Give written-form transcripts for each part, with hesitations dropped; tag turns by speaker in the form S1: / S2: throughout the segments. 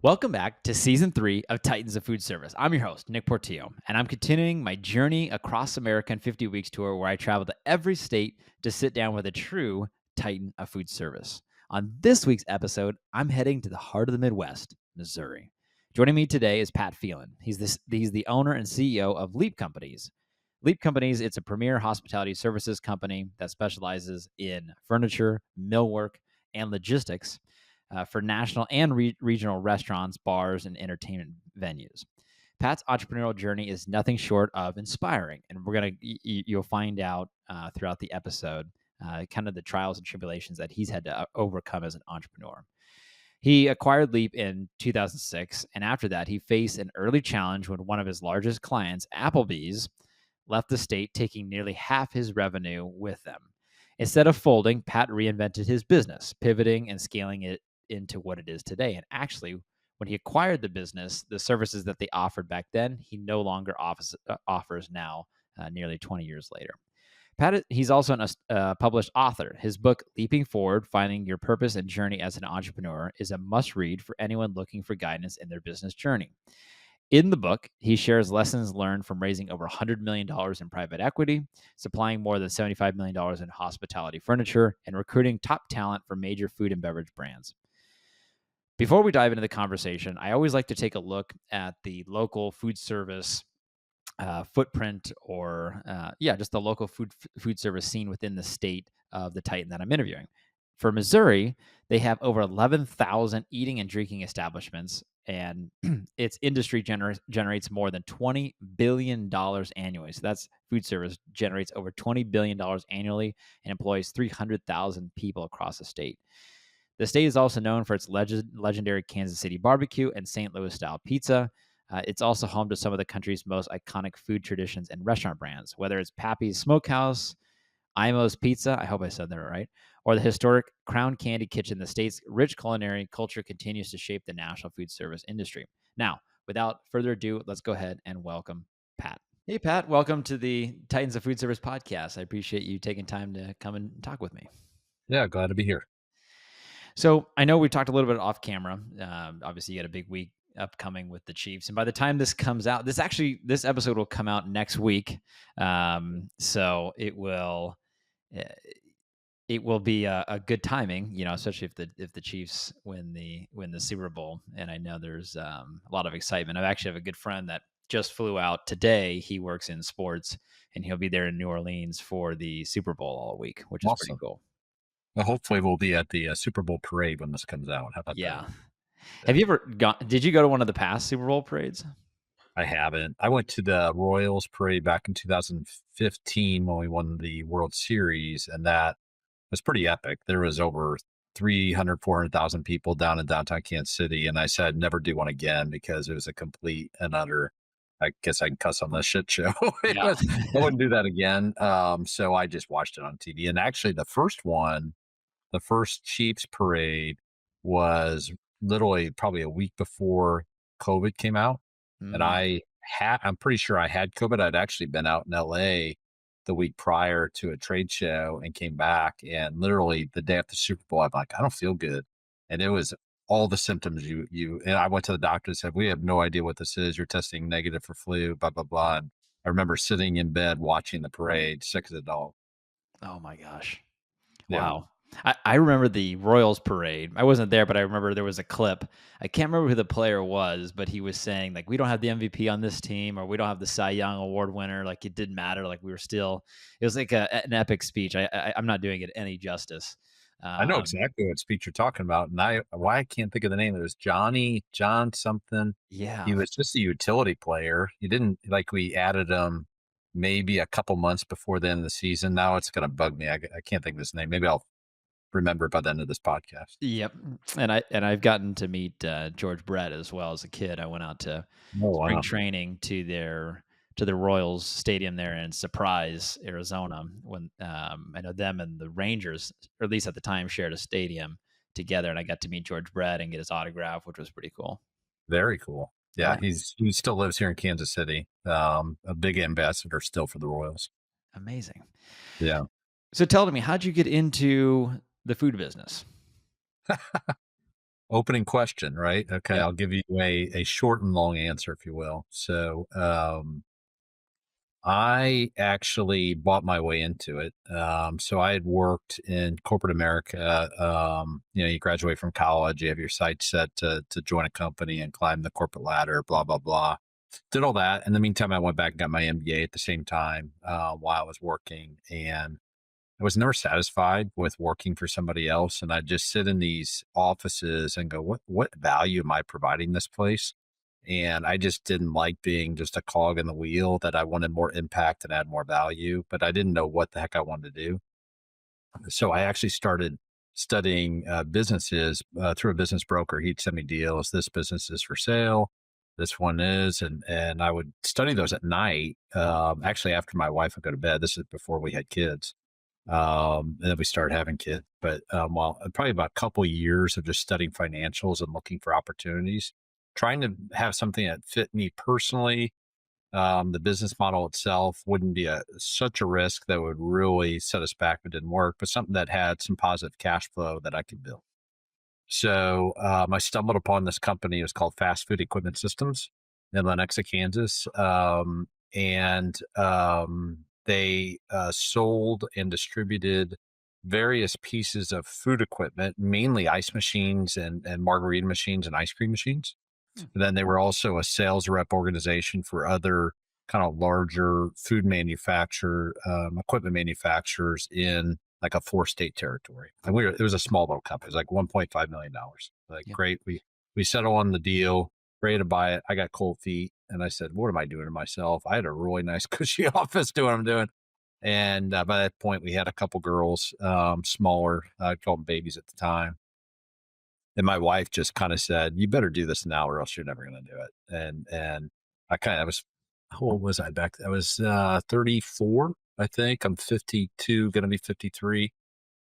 S1: Welcome back to season 3 of Titans of Food Service. I'm your host, Nick Portillo, and I'm continuing my journey across America in 50 weeks tour where I travel to every state to sit down with a true Titan of Food Service. On this week's episode, I'm heading to the heart of the Midwest, Missouri. Joining me today is Pat Phelan. He's the owner and CEO of Leap Companies. Leap Companies, it's a premier hospitality services company that specializes in furniture, millwork, and logistics for national and regional restaurants, bars, and entertainment venues. Pat's entrepreneurial journey is nothing short of inspiring, and you'll find out throughout the episode kind of the trials and tribulations that he's had to overcome as an entrepreneur. He acquired Leap in 2006, and after that, he faced an early challenge when one of his largest clients, Applebee's, left the state, taking nearly half his revenue with them. Instead of folding, Pat reinvented his business, pivoting and scaling it into what it is today. And actually, when he acquired the business, the services that they offered back then, he no longer offers now, nearly 20 years later. Pat, he's also a published author. His book, Leaping Forward, Finding Your Purpose and Journey as an Entrepreneur, is a must-read for anyone looking for guidance in their business journey. In the book, he shares lessons learned from raising over $100 million in private equity, supplying more than $75 million in hospitality furniture, and recruiting top talent for major food and beverage brands. Before we dive into the conversation, I always like to take a look at the local food service footprint or, just the local food service scene within the state of the Titan that I'm interviewing. For Missouri, they have over 11,000 eating and drinking establishments, and its industry generates more than $20 billion annually. So that's food service generates over $20 billion annually and employs 300,000 people across the state. The state is also known for its legendary Kansas City barbecue and St. Louis style pizza. It's also home to some of the country's most iconic food traditions and restaurant brands, whether it's Pappy's Smokehouse, Imo's Pizza, I hope I said that right, or the historic Crown Candy Kitchen. The state's rich culinary culture continues to shape the national food service industry. Now, without further ado, let's go ahead and welcome Pat. Hey, Pat, welcome to the Titans of Food Service podcast. I appreciate you taking time to come and talk with me.
S2: Yeah, glad to be here.
S1: So I know we talked a little bit off camera. Obviously, you had a big week upcoming with the Chiefs, and by the time this comes out, this episode will come out next week. So uh, it will be a good timing, especially if the Chiefs win the Super Bowl. And I know there's a lot of excitement. I actually have a good friend that just flew out today. He works in sports, and he'll be there in New Orleans for the Super Bowl all week, which is pretty
S2: Awesome.
S1: cool.
S2: Well, hopefully we'll be at the Super Bowl parade when this comes out. How about that?
S1: Yeah. Have
S2: Yeah.
S1: you ever did you go to one of the past Super Bowl parades?
S2: I haven't. I went to the Royals parade back in 2015 when we won the World Series, and that was pretty epic. There was over 300, 400,000 people down in downtown Kansas City. And I said, never do one again because it was a complete and utter, I guess I can cuss on this shit show.
S1: Yeah.
S2: I wouldn't do that again. So I just watched it on TV. And actually, the first Chiefs parade was literally probably a week before COVID came out. And
S1: Mm.
S2: I'm pretty sure I had COVID. I'd actually been out in LA the week prior to a trade show and came back. And literally the day after the Super Bowl, I'm like, I don't feel good. And it was all the symptoms and I went to the doctor and said, we have no idea what this is. You're testing negative for flu, blah, blah, blah. And I remember sitting in bed watching the parade, sick as a dog.
S1: Oh my gosh.
S2: Yeah.
S1: Wow. I remember the Royals parade. I wasn't there, but I remember there was a clip. I can't remember who the player was, but he was saying, like, we don't have the MVP on this team, or we don't have the Cy Young Award winner. Like, it didn't matter. Like, we were still, it was like an epic speech. I'm not doing it any justice.
S2: I know
S1: Um,
S2: exactly what speech you're talking about, and I can't think of the name. It was John something. He
S1: yeah.
S2: was just a utility player. He didn't like we added him maybe a couple months before the end of the season. Now it's gonna bug me. I can't think of his name. Maybe I'll remember by the end of this podcast.
S1: Yep. And I've gotten to meet George Brett as well as a kid. I went out to
S2: Oh
S1: spring
S2: wow.
S1: training to the Royals stadium there in Surprise, Arizona, when I know them and the Rangers, or at least at the time, shared a stadium together, and I got to meet George Brett and get his autograph, which was pretty cool.
S2: Very cool. Yeah,
S1: Yeah,
S2: he still lives here in Kansas City. A big ambassador still for the Royals.
S1: amazing.
S2: Yeah.
S1: So tell me, how'd you get into the food business?
S2: Opening question, right? Okay,
S1: Yep.
S2: I'll give you a short and long answer, if you will. So, I actually bought my way into it. So I had worked in corporate America. You graduate from college, you have your sights set to join a company and climb the corporate ladder, blah blah blah. Did all that. In the meantime, I went back and got my MBA at the same time while I was working, and I was never satisfied with working for somebody else. And I'd just sit in these offices and go, what value am I providing this place? And I just didn't like being just a cog in the wheel, that I wanted more impact and add more value, but I didn't know what the heck I wanted to do. So I actually started studying businesses through a business broker. He'd send me deals. This business is for sale. This one is, and I would study those at night. Actually, after my wife would go to bed. This is before we had kids, and then we started having kids. But while probably about a couple years of just studying financials and looking for opportunities, trying to have something that fit me personally. The business model itself wouldn't be such a risk that would really set us back if it didn't work, but something that had some positive cash flow that I could build. So I stumbled upon this company. It was called Fast Food Equipment Systems in Lenexa, Kansas. And they sold and distributed various pieces of food equipment, mainly ice machines and margarita machines and ice cream machines.
S1: Hmm.
S2: And then they were also a sales rep organization for other kind of larger food manufacturer, equipment manufacturers in like a four-state territory. And it was a small little company. It was like $1.5 million. Like,
S1: Yep.
S2: great. We settle on the deal, ready to buy it. I got cold feet. And I said, what am I doing to myself? I had a really nice, cushy office doing what I'm doing. And by that point, we had a couple girls, smaller, I called them babies at the time, and my wife just kind of said, "You better do this now, or else you're never going to do it." And I was, how old was I back? I was 34, I think. I'm 52, going to be 53.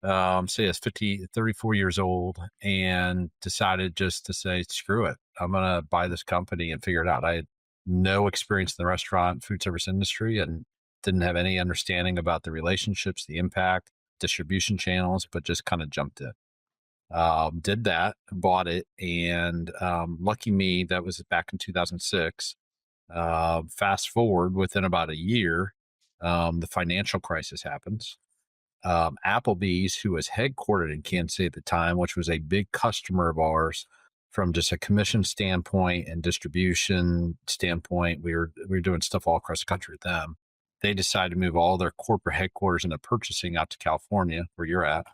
S2: So yes, 34 years old, and decided just to say, screw it. I'm going to buy this company and figure it out. I had no experience in the restaurant food service industry and didn't have any understanding about the relationships, the impact, distribution channels, but just kind of jumped in. Did that, bought it, and lucky me, that was back in 2006. Fast forward within about a year, the financial crisis happens. Applebee's, who was headquartered in Kansas City at the time, which was a big customer of ours from just a commission standpoint and distribution standpoint, we were doing stuff all across the country with them. They decided to move all their corporate headquarters into purchasing out to California, where you're at,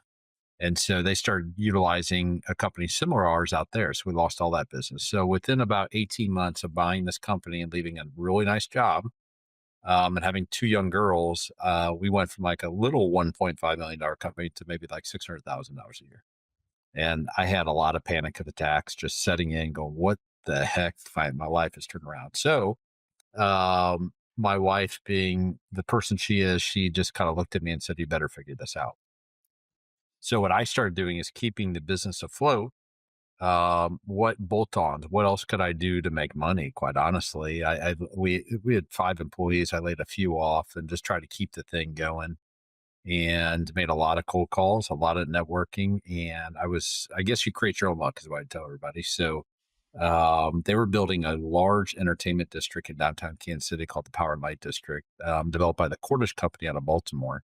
S2: and so they started utilizing a company similar to ours out there. So we lost all that business. So within about 18 months of buying this company and leaving a really nice job, and having two young girls, we went from like a little $1.5 million company to maybe like $600,000 a year. And I had a lot of panic attacks just setting in, going, what the heck? My life has turned around. So my wife, being the person she is, she just kind of looked at me and said, you better figure this out. So what I started doing is keeping the business afloat. What bolt-ons? What else could I do to make money? Quite honestly, we had 5 employees. I laid a few off and just tried to keep the thing going. And made a lot of cold calls, a lot of networking, and I guess you create your own luck is what I tell everybody. So they were building a large entertainment district in downtown Kansas City called the Power and Light District, developed by the Cordish Company out of Baltimore.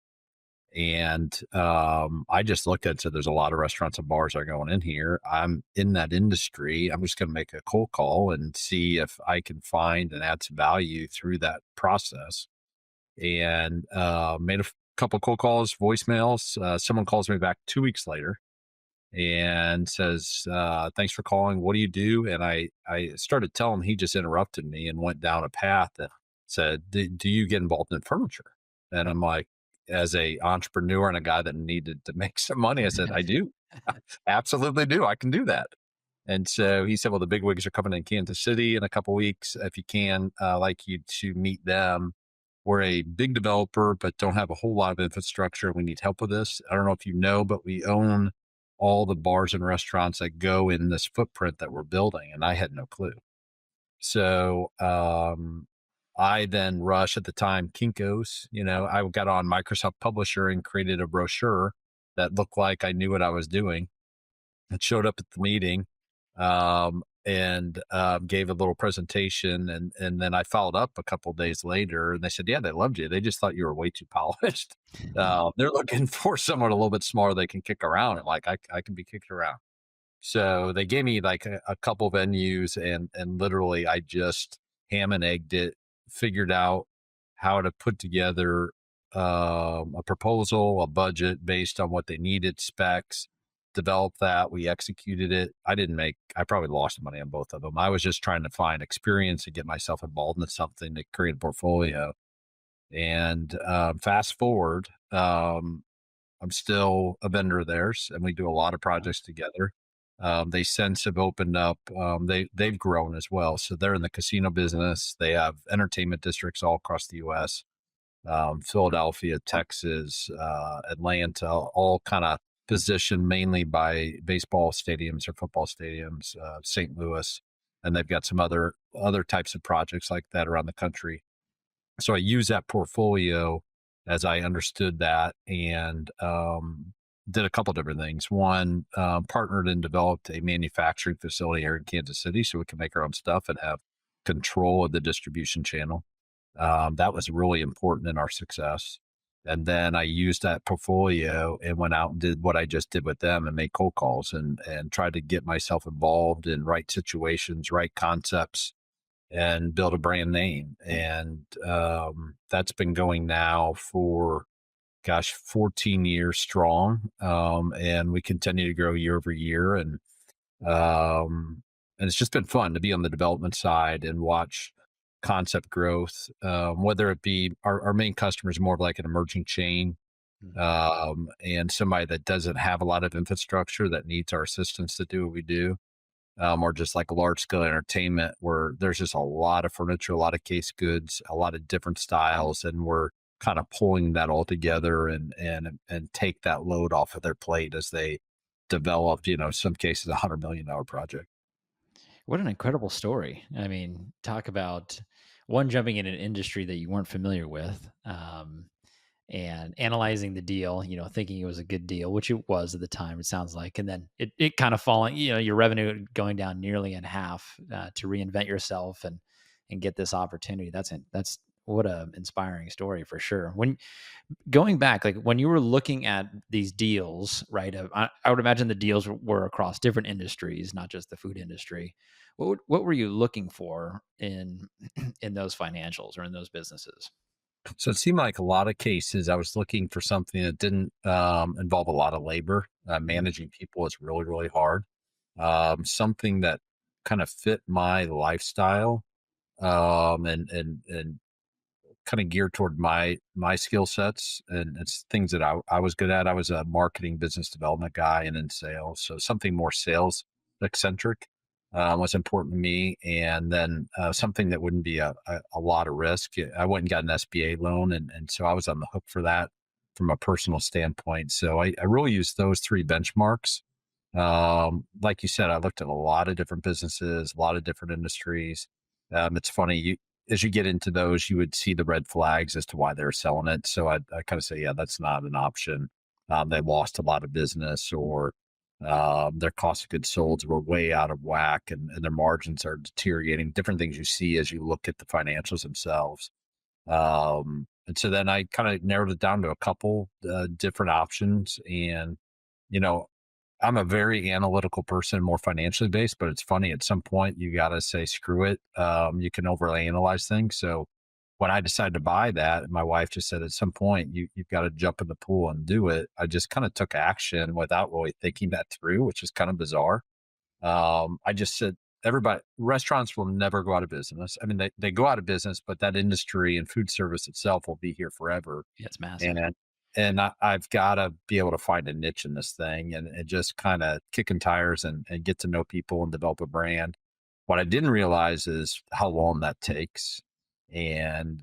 S2: And I just looked at it and said, there's a lot of restaurants and bars that are going in here. I'm in that industry. I'm just going to make a cold call and see if I can find and add some value through that process. And made a couple cold calls, voicemails. Someone calls me back 2 weeks later and says, thanks for calling. What do you do? And I started telling him. He just interrupted me and went down a path that said, do you get involved in furniture? And I'm like, as a entrepreneur and a guy that needed to make some money, I said, I do. Absolutely do. I can do that. And so he said, well, the big wigs are coming in Kansas City in a couple weeks. If you can, I'd like you to meet them. We're a big developer, but don't have a whole lot of infrastructure. We need help with this. I don't know if you know, but we own all the bars and restaurants that go in this footprint that we're building. And I had no clue. So I then rush at the time, Kinko's, I got on Microsoft Publisher and created a brochure that looked like I knew what I was doing. It showed up at the meeting. and gave a little presentation, and then I followed up a couple days later, and they said, "Yeah, they loved you. They just thought you were way too polished. They're looking for someone a little bit smaller they can kick around." And like, I can be kicked around. So they gave me like a couple venues, and literally I just ham and egged it, figured out how to put together a proposal, a budget based on what they needed, specs, developed that. We executed it. I probably lost money on both of them. I was just trying to find experience and get myself involved in something to create a portfolio. And fast forward, I'm still a vendor of theirs, and we do a lot of projects together. They since have opened up. They've grown as well, so they're in the casino business. They have entertainment districts all across the U.S. Philadelphia, Texas, Atlanta, all kind of positioned mainly by baseball stadiums or football stadiums. St. Louis, and they've got some other types of projects like that around the country. So I used that portfolio as I understood that, and did a couple different things. One, partnered and developed a manufacturing facility here in Kansas City so we can make our own stuff and have control of the distribution channel. That was really important in our success. And then I used that portfolio and went out and did what I just did with them and made cold calls and tried to get myself involved in right situations, right concepts, and build a brand name. And that's been going now for, gosh, 14 years strong. And we continue to grow year over year. And it's just been fun to be on the development side and watch concept growth, whether it be our main customer is more of like an emerging chain,
S1: Mhm.
S2: and somebody that doesn't have a lot of infrastructure that needs our assistance to do what we do, or just like large scale entertainment where there's just a lot of furniture, a lot of case goods, a lot of different styles, and we're kind of pulling that all together and take that load off of their plate as they develop, some cases $100 million project.
S1: What an incredible story. I mean, talk about one jumping in an industry that you weren't familiar with, and analyzing the deal, thinking it was a good deal, which it was at the time, it sounds like. And then it kind of falling, your revenue going down nearly in half, to reinvent yourself and get this opportunity. That's what a inspiring story for sure. When going back, like when you were looking at these deals, right? I would imagine the deals were across different industries, not just the food industry. What were you looking for in in those financials or in those businesses?
S2: So it seemed like a lot of cases I was looking for something that didn't involve a lot of labor.
S1: Mhm.
S2: Managing people is really, really hard. Something that kind of fit my lifestyle, and kind of geared toward my skill sets, and it's things that I was good at. I was a marketing business development guy and in sales, so something more sales eccentric was important to me. And then something that wouldn't be a lot of risk. I went and got an SBA loan, and so I was on the hook for that from a personal standpoint. So I really used those three benchmarks. Like you said, I looked at a lot of different businesses, a lot of different industries. It's funny, as you get into those, you would see the red flags as to why they're selling it. So I kind of say, yeah, that's not an option. They lost a lot of business, or their cost of goods sold were way out of whack, and their margins are deteriorating. Different things you see as you look at the financials themselves. And so then I kind of narrowed it down to a couple different options. And, you know, I'm a very analytical person, more financially based, but it's funny at some point you got to say, screw it. You can overly analyze things. So when I decided to buy that, my wife just said, at some point you've got to jump in the pool and do it. I just kind of took action without really thinking that through, which is kind of bizarre. I just said, everybody, restaurants will never go out of business. I mean, they go out of business, but that industry and food service itself will be here forever.
S1: Yeah, it's massive.
S2: And I've got to be able to find a niche in this thing, and just kind of kicking tires and get to know people and develop a brand. What I didn't realize is how long that takes. And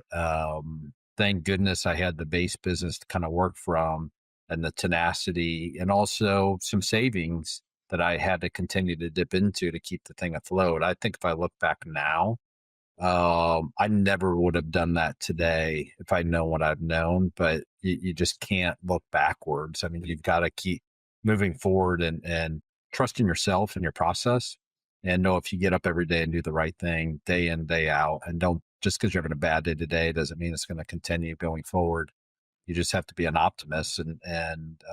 S2: thank goodness I had the base business to kind of work from, and the tenacity, and also some savings that I had to continue to dip into to keep the thing afloat. I think if I look back now, I never would have done that today if I'd known what I've known, but you just can't look backwards. I mean, you've got to keep moving forward and trusting yourself and your process. and know if you get up every day and do the right thing day in, day out, and don't just because you're having a bad day today doesn't mean it's going to continue going forward. You just have to be an optimist and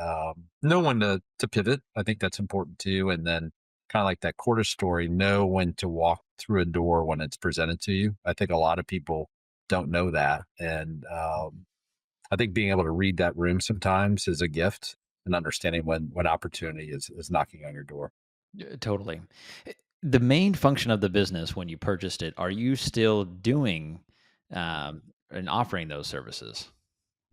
S2: know when to pivot. I think that's important too. And then kind of like that quarter story, know when to walk through a door when it's presented to you. I think a lot of people don't know that. And I think being able to read that room sometimes is a gift, and understanding when opportunity is knocking on your door.
S1: Totally. The main function of the business when you purchased it, are you still doing and offering those services?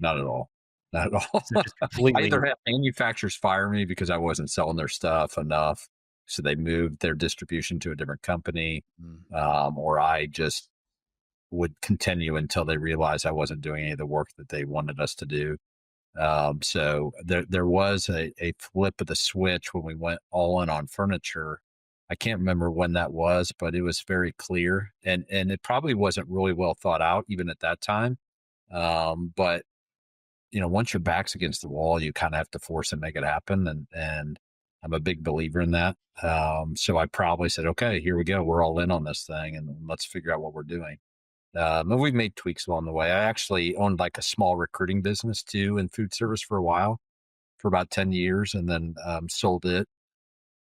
S2: Not at all. Not at all.
S1: So just
S2: I either
S1: completely.
S2: had manufacturers fire me because I wasn't selling their stuff enough, so they moved their distribution to a different company,
S1: Mm.
S2: or I just would continue until they realized I wasn't doing any of the work that they wanted us to do. So there was a flip of the switch when we went all in on furniture. I can't remember when that was, but it was very clear, and it probably wasn't really well thought out even at that time. But once your back's against the wall, you kind of have to force and make it happen. And I'm a big believer in that. So I probably said, okay, here we go. We're all in on this thing, and let's figure out what we're doing. And we've made tweaks along the way. I actually owned like a small recruiting business too in food service for a while, for about 10 years, and then sold it.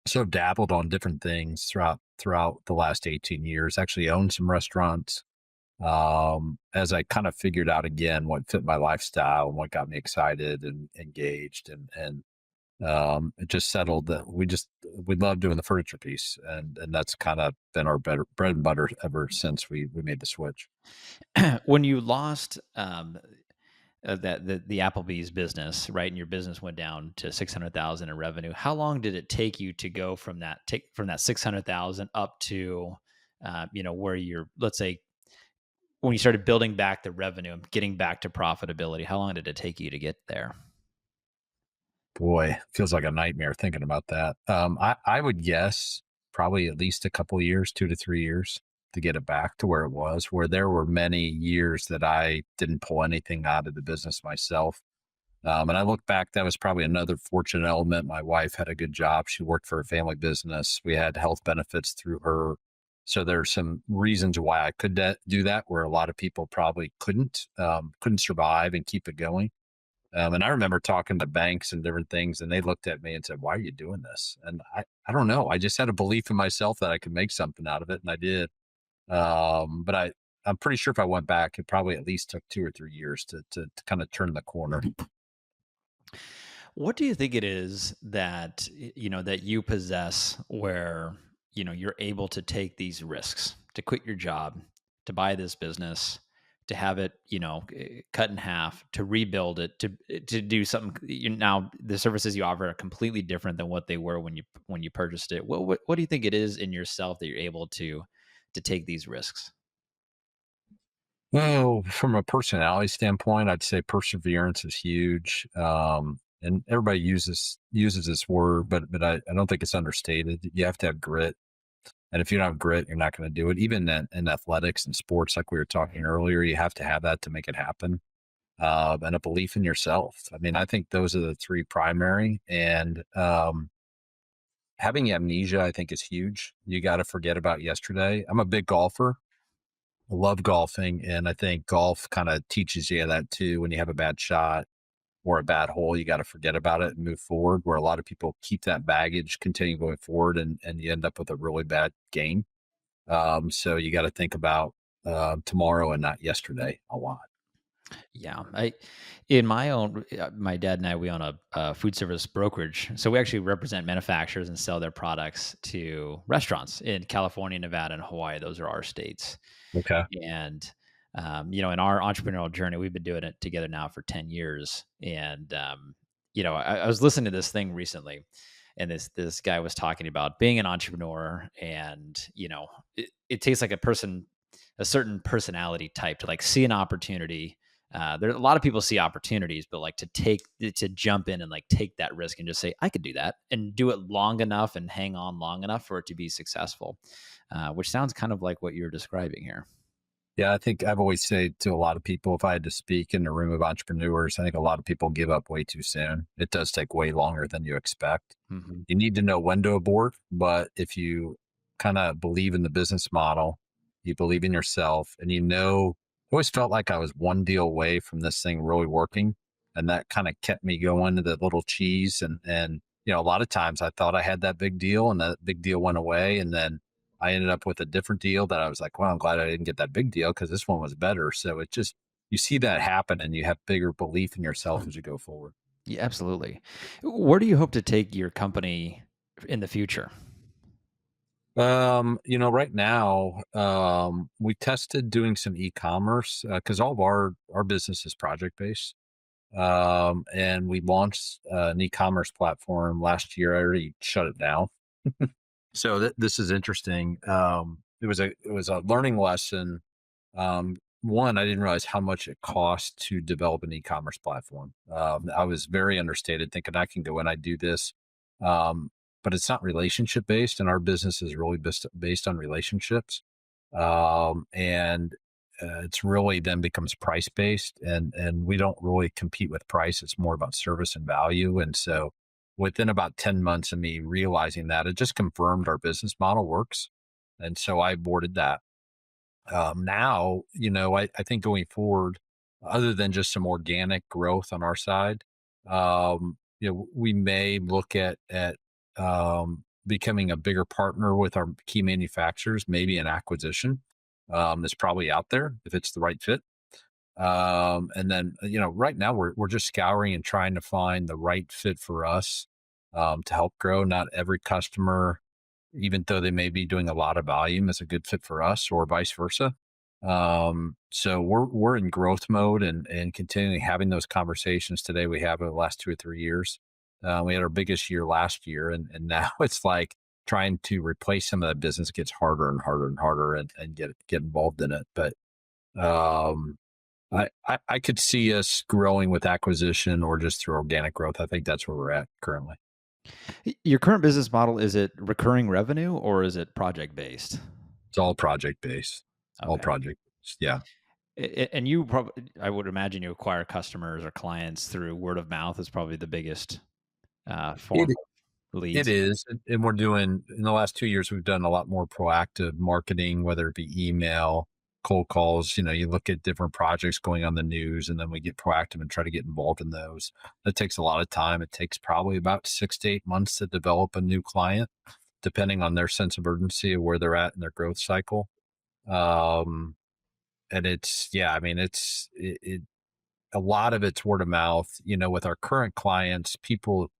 S2: So I've dabbled on different things throughout the last 18 years. Actually owned some restaurants, as I kind of figured out again what fit my lifestyle and what got me excited and engaged, and it just settled that we love doing the furniture piece, and that's kind of been our better bread and butter ever since we made the switch.
S1: When you lost that the Applebee's business, right, and your business went down to 600,000 in revenue, how long did it take you to go from that 600,000 up to where you're, let's say, when you started building back the revenue and getting back to profitability? How long did it take you to get there?
S2: Boy, feels like a nightmare thinking about that. I would guess probably at least a couple years, 2 to 3 years, to get it back to where it was. Where there were many years that I didn't pull anything out of the business myself. And I look back, that was probably another fortunate element. My wife had a good job. She worked for a family business. We had health benefits through her. So there's some reasons why I could do that, where a lot of people probably couldn't survive and keep it going. And I remember talking to banks and different things, and they looked at me and said, "Why are you doing this?" And I don't know. I just had a belief in myself that I could make something out of it, and I did. But I'm pretty sure if I went back, it probably at least took 2 or 3 years to kind of turn the corner.
S1: What do you think it is that that you possess where you're able to take these risks, to quit your job, to buy this business, to have it cut in half, to rebuild it, to do something? Now the services you offer are completely different than what they were when you purchased it. What do you think it is in yourself that you're able to take these risks?
S2: Well, from a personality standpoint, I'd say perseverance is huge. And everybody uses this word, but I don't think it's understated. You have to have grit. And if you don't have grit, you're not going to do it. Even in athletics and sports, like we were talking earlier, you have to have that to make it happen. And a belief in yourself. I mean, I think those are the three primary. And having amnesia, I think, is huge. You got to forget about yesterday. I'm a big golfer. I love golfing, and I think golf kind of teaches you that too. When you have a bad shot or a bad hole, you got to forget about it and move forward. Where a lot of people keep that baggage, continue going forward, and you end up with a really bad game. So you got to think about tomorrow and not yesterday a lot.
S1: Yeah, in my own, my dad and I, we own a food service brokerage. So we actually represent manufacturers and sell their products to restaurants in California, Nevada, and Hawaii. Those are our states.
S2: Okay.
S1: And, in our entrepreneurial journey, we've been doing it together now for 10 years. And, I was listening to this thing recently, and this guy was talking about being an entrepreneur, and, it takes like a certain personality type to like see an opportunity. There a lot of people see opportunities, but like to jump in and like take that risk and just say, I could do that and do it long enough and hang on long enough for it to be successful, which sounds kind of like what you're describing here.
S2: Yeah, I think I've always said to a lot of people, if I had to speak in a room of entrepreneurs, I think a lot of people give up way too soon. It does take way longer than you expect.
S1: Hmm.
S2: You need to know when to abort, but if you kind of believe in the business model, you believe in yourself, and I always felt like I was one deal away from this thing really working. And that kind of kept me going to the little cheese. And, a lot of times I thought I had that big deal and that big deal went away. And then I ended up with a different deal that I was like, well, I'm glad I didn't get that big deal because this one was better. So it just, you see that happen and you have bigger belief in yourself as you go forward.
S1: Yeah, absolutely. Where do you hope to take your company in the future?
S2: Right now, we tested doing some e-commerce because all of our business is project based. And we launched an e-commerce platform last year. I already shut it down. So this is interesting. It was a learning lesson. One, I didn't realize how much it costs to develop an e-commerce platform. I was very understated, thinking I can go and I do this, but it's not relationship based, and our business is really based on relationships. And It's really then becomes price based, and we don't really compete with price. It's more about service and value. And so, within about 10 months of me realizing that, it just confirmed our business model works, and so I boarded that. Now, I think going forward, other than just some organic growth on our side, we may look at becoming a bigger partner with our key manufacturers, maybe an acquisition. That's probably out there if it's the right fit. And then, right now we're just scouring and trying to find the right fit for us to help grow. Not every customer, even though they may be doing a lot of volume, is a good fit for us, or vice versa. So we're in growth mode and continuing having those conversations today. We have over the last 2 or 3 years. We had our biggest year last year, and now it's like trying to replace some of that business gets harder and harder and harder, and get involved in it. But um, I could see us growing with acquisition or just through organic growth. I think that's where we're at currently.
S1: Your current business model, is it recurring revenue or is it project based?
S2: It's all project based. All
S1: Okay.
S2: project based. Yeah.
S1: And you probably, I would imagine you acquire customers or clients through word of mouth is probably the biggest form
S2: It
S1: of
S2: it
S1: leads.
S2: is. And we're doing in the last 2 years, we've done a lot more proactive marketing, whether it be email, cold calls. You look at different projects going on the news, and then we get proactive and try to get involved in those. That takes a lot of time. It takes probably about 6 to 8 months to develop a new client, depending on their sense of urgency of where they're at in their growth cycle. Um, and it's, yeah, I mean, a lot of it's word of mouth. With our current clients, people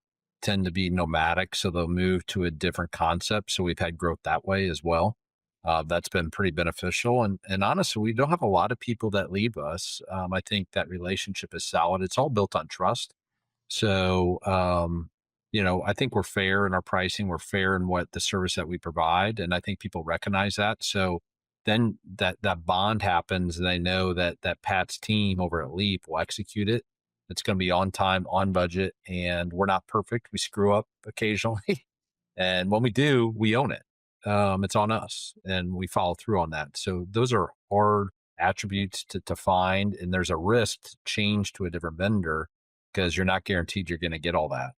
S2: tend to be nomadic, so they'll move to a different concept. So we've had growth that way as well. That's been pretty beneficial. And honestly, we don't have a lot of people that leave us. I think that relationship is solid. It's all built on trust. So, I think we're fair in our pricing. We're fair in what the service that we provide, and I think people recognize that. So then that bond happens, and they know that Pat's team over at Leap will execute it. It's going to be on time, on budget, and we're not perfect. We screw up occasionally, and when we do, we own it. It's on us, and we follow through on that. So those are hard attributes to find, and there's a risk to change to a different vendor because you're not guaranteed you're going to get all that.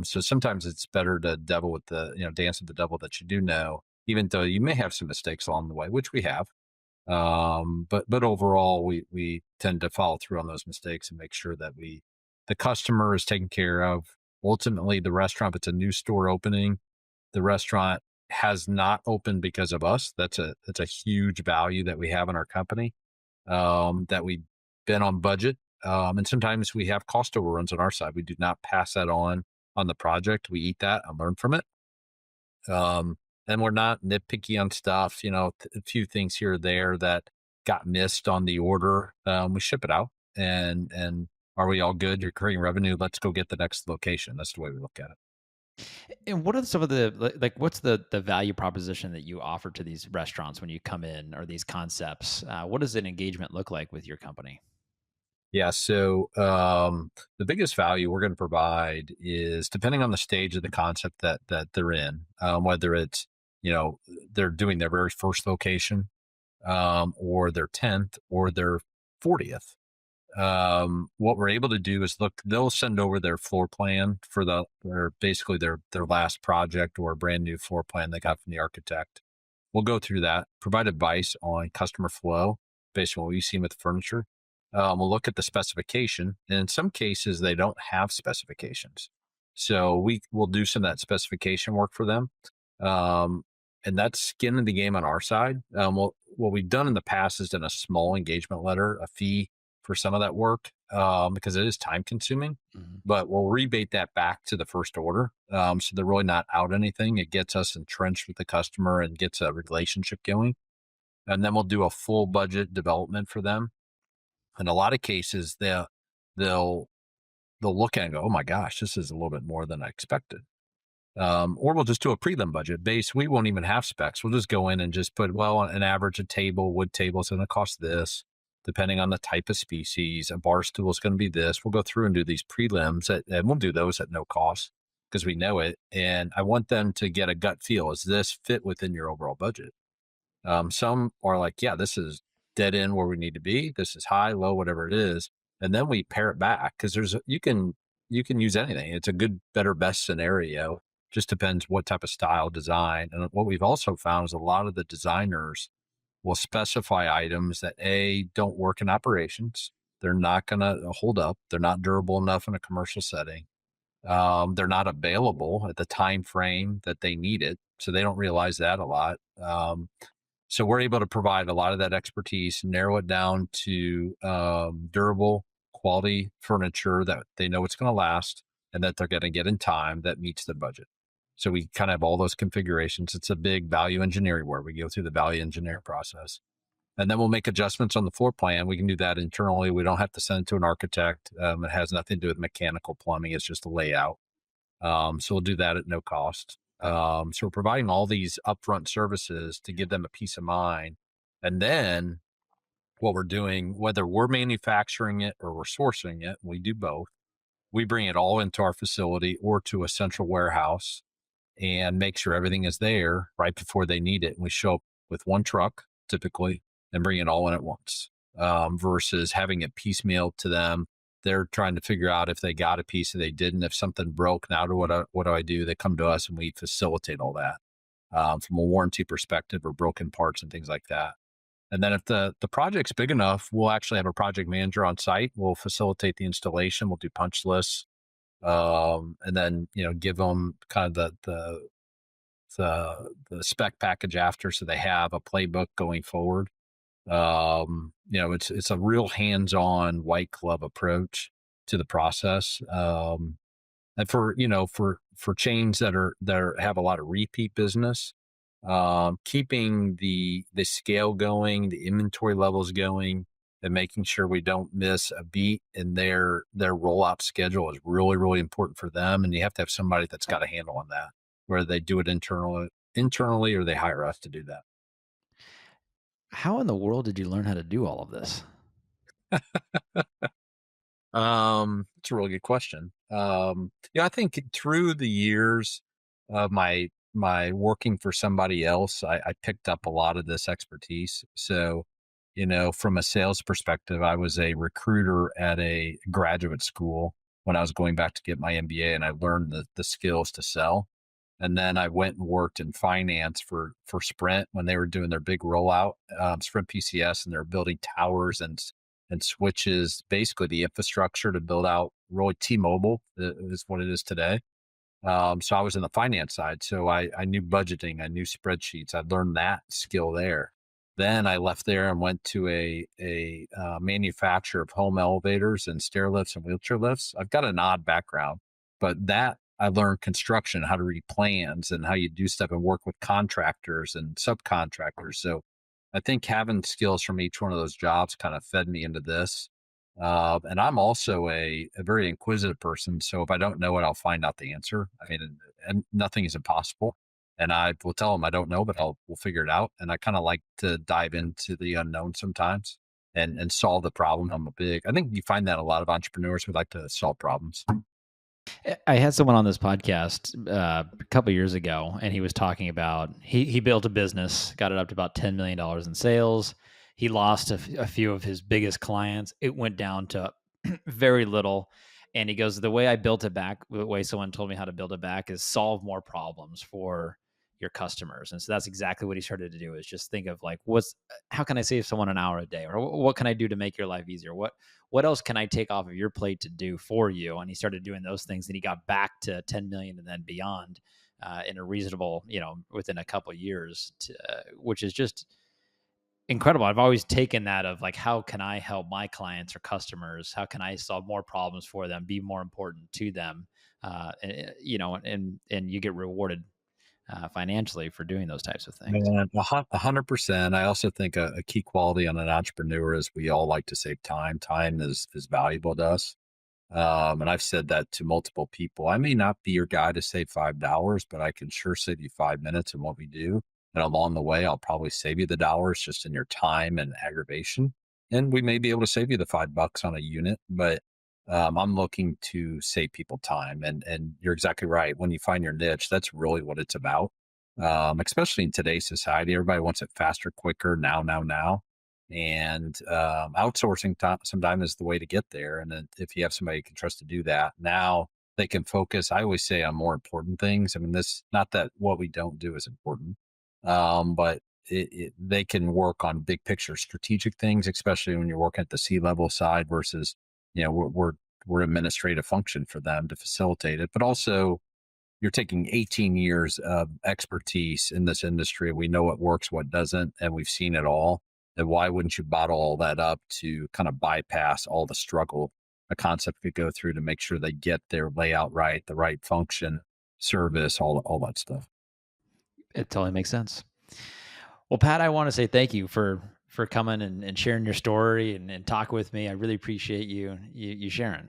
S2: So sometimes it's better to devil with dance with the devil that you do know, even though you may have some mistakes along the way, which we have. But overall, we tend to follow through on those mistakes and make sure that the customer is taken care of. Ultimately, the restaurant, if it's a new store opening, the restaurant has not opened because of us. That's a huge value that we have in our company. That we've been on budget, and sometimes we have cost overruns on our side. We do not pass that on the project. We eat that and learn from it. Um, and we're not nitpicky on stuff. A few things here or there that got missed on the order. We ship it out, and are we all good? You're creating revenue. Let's go get the next location. That's the way we look at it.
S1: And what are some of the like? What's the value proposition that you offer to these restaurants when you come in, or these concepts? What does an engagement look like with your company?
S2: Yeah. So the biggest value we're going to provide is depending on the stage of the concept that they're in, whether it's they're doing their very first location, or their 10th or their 40th. what we're able to do is look, they'll send over their floor plan for basically their last project or a brand new floor plan they got from the architect. We'll go through that, provide advice on customer flow based on what we've seen with furniture. We'll look at the specification. And in some cases, they don't have specifications. So we will do some of that specification work for them. Um, and that's skin in the game on our side. What we've done in the past is done a small engagement letter, a fee for some of that work, because it is time consuming.
S1: Mhm.
S2: But we'll rebate that back to the first order. So they're really not out anything. It gets us entrenched with the customer and gets a relationship going. And then we'll do a full budget development for them. In a lot of cases, they'll they'll look at it and go, "Oh my gosh, this is a little bit more than I expected." Or we'll just do a prelim budget base. We won't even have specs. We'll just go in and just put, well, an average, a table, wood table is going to cost this, depending on the type of species. A bar stool is going to be this. We'll go through and do these prelims, and we'll do those at no cost because we know it. And I want them to get a gut feel. Is this fit within your overall budget? Some are like, yeah, this is dead end where we need to be. This is high, low, whatever it is. And then we pare it back because you can use anything. It's a good, better, best scenario. Just depends what type of style design. And what we've also found is a lot of the designers will specify items that don't work in operations. They're not going to hold up. They're not durable enough in a commercial setting. They're not available at the time frame that they need it. So they don't realize that a lot. So we're able to provide a lot of that expertise, narrow it down to durable, quality furniture that they know it's going to last and that they're going to get in time that meets their budget. So we kind of have all those configurations. It's a big value engineering where we go through the value engineer process. And then we'll make adjustments on the floor plan. We can do that internally. We don't have to send it to an architect. It has nothing to do with mechanical plumbing. It's just a layout. So we'll do that at no cost. So we're providing all these upfront services to give them a peace of mind. And then what we're doing, whether we're manufacturing it or we're sourcing it, we do both. We bring it all into our facility or to a central warehouse and make sure everything is there right before they need it. And we show up with one truck typically and bring it all in at once, versus having it piecemeal to them. They're trying to figure out if they got a piece or they didn't. If something broke, now what do I do? They come to us and we facilitate all that, from a warranty perspective or broken parts and things like that. And then if the project's big enough, we'll actually have a project manager on site. We'll facilitate the installation. We'll do punch lists, and then give them kind of the spec package after, so they have a playbook going forward. It's a real hands-on white glove approach to the process. And for chains that have a lot of repeat business, keeping the scale going, the inventory levels going, and making sure we don't miss a beat in their rollout schedule is really, really important for them. And you have to have somebody that's got a handle on that, whether they do it internally or they hire us to do that.
S1: How in the world did you learn how to do all of this?
S2: It's a really good question. I think through the years of my working for somebody else, I picked up a lot of this expertise. So, from a sales perspective, I was a recruiter at a graduate school when I was going back to get my MBA, and I learned the skills to sell. And then I went and worked in finance for Sprint when they were doing their big rollout, Sprint PCS, and they're building towers and switches, basically the infrastructure to build out really T-Mobile is what it is today. So I was in the finance side. So I knew budgeting, I knew spreadsheets. I learned that skill there. Then I left there and went to a manufacturer of home elevators and stair lifts and wheelchair lifts. I've got an odd background, but that I learned construction, how to read plans and how you do stuff and work with contractors and subcontractors. So I think having skills from each one of those jobs kind of fed me into this. And I'm also a very inquisitive person. So if I don't know it, I'll find out the answer. I mean, and nothing is impossible. And I will tell them I don't know, but we'll figure it out. And I kind of like to dive into the unknown sometimes and solve the problem. I think you find that a lot of entrepreneurs who like to solve problems.
S1: I had someone on this podcast a couple years ago, and he was talking about he built a business, got it up to about $10 million in sales. He lost a few of his biggest clients. It went down to very little. And he goes, the way I built it back, the way someone told me how to build it back is solve more problems for your customers. And so that's exactly what he started to do, is just think of like, how can I save someone an hour a day? Or what can I do to make your life easier? What else can I take off of your plate to do for you? And he started doing those things, and he got back to 10 million and then beyond, in a reasonable, within a couple of years, which is just incredible. I've always taken that of like, how can I help my clients or customers? How can I solve more problems for them, be more important to them? And you get rewarded financially for doing those types of things.
S2: Man, 100%. I also think a key quality on an entrepreneur is we all like to save time. Time is valuable to us. And I've said that to multiple people. I may not be your guy to save $5, but I can sure save you 5 minutes in what we do. And along the way, I'll probably save you the dollars just in your time and aggravation. And we may be able to save you the $5 on a unit, but I'm looking to save people time. And you're exactly right. When you find your niche, that's really what it's about. Especially in today's society, everybody wants it faster, quicker, now. And outsourcing sometime is the way to get there. And then if you have somebody you can trust to do that, now they can focus. I always say on more important things. I mean, this not that what we don't do is important, but they can work on big picture strategic things, especially when you're working at the C-level side versus, we're administrative function for them to facilitate it, but also you're taking 18 years of expertise in this industry. We know what works, what doesn't, and we've seen it all. And why wouldn't you bottle all that up to kind of bypass all the struggle a concept could go through to make sure they get their layout right, the right function, service, all that stuff.
S1: It totally makes sense. Well, Pat, I want to say thank you for coming and sharing your story and talk with me. I really appreciate you sharing.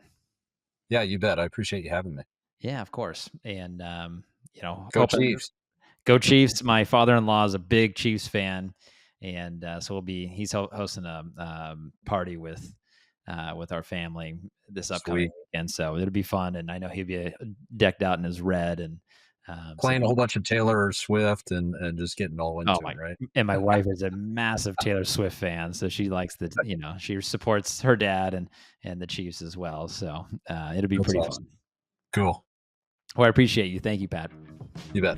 S2: Yeah, you bet. I appreciate you having me.
S1: Yeah, of course. And
S2: Go
S1: hope
S2: Chiefs.
S1: go Chiefs. My father-in-law is a big Chiefs fan, and so he's hosting a party with our family this upcoming
S2: Sweet.
S1: weekend. So it'll be fun, and I know he'll be decked out in his red, and so
S2: Playing a whole bunch of Taylor Swift and just getting all
S1: oh
S2: into
S1: my.
S2: it, right?
S1: And my wife is a massive Taylor Swift fan, so she likes she supports her dad and the Chiefs as well. So it'll be
S2: That's
S1: pretty
S2: awesome.
S1: fun.
S2: Cool.
S1: Well, I appreciate you. Thank you, Pat.
S2: You bet.